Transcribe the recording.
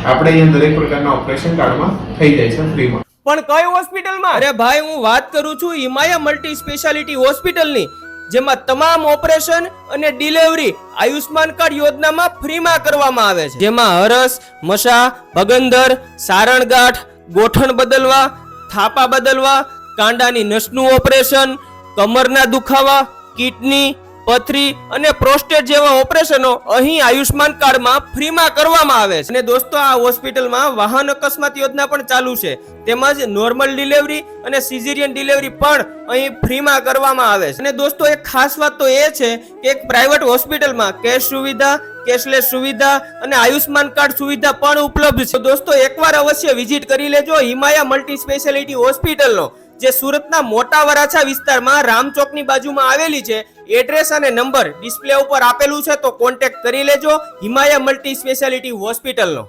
આપણે અહીંયા દરેક પ્રકારના ઓપરેશન કાર્ડમાં થઈ જાય છે ફ્રીમાં. પણ કઈ હોસ્પિટલમાં? અરે ભાઈ, હું વાત કરું છું હિમાયા મલ્ટી સ્પેશિયાલિટી હોસ્પિટલની, જેમાં તમામ ઓપરેશન અને ડિલિવરી આયુષ્માન કાર્ડ યોજનામાં ફ્રીમાં કરવામાં આવે છે. જેમાં હરસ, મસા, ભગંદર, સારણગાંઠ, ગોઠણ બદલવા, થાપા બદલવા, કાંડાની નસનું ઓપરેશન, કમરના દુખાવા, કિડની, પથરી અને પ્રોસ્ટેટ જેવા ઓપરેશનો અહીં આયુષ્માન કાર્ડમાં ફ્રીમાં કરવામાં આવે છે. અને દોસ્તો, આ હોસ્પિટલમાં વાહન અકસ્માત યોજના પણ ચાલુ છે, તેમજ નોર્મલ ડિલિવરી અને સિઝેરિયન ડિલિવરી પણ અહીં ફ્રીમાં કરવામાં આવે છે. અને દોસ્તો, એક ખાસ વાત તો એ છે કે એક પ્રાઇવેટ હોસ્પિટલમાં કેશ સુવિધા, કેશલેસ સુવિધા અને આયુષ્માન કાર્ડ સુવિધા પણ ઉપલબ્ધ છે. દોસ્તો, એકવાર અવશ્ય વિઝિટ કરી લેજો હિમાયા મલ્ટી સ્પેશિયાલિટી હોસ્પિટલનો, જે સુરતના મોટા વરાછા વિસ્તારમાં રામચોકની બાજુમાં આવેલી છે. એડ્રેસ અને નંબર ડિસ્પ્લે ઉપર આપેલું છે, તો કોન્ટેક્ટ કરી લેજો હિમાયા મલ્ટી સ્પેશિયાલિટી હોસ્પિટલનો.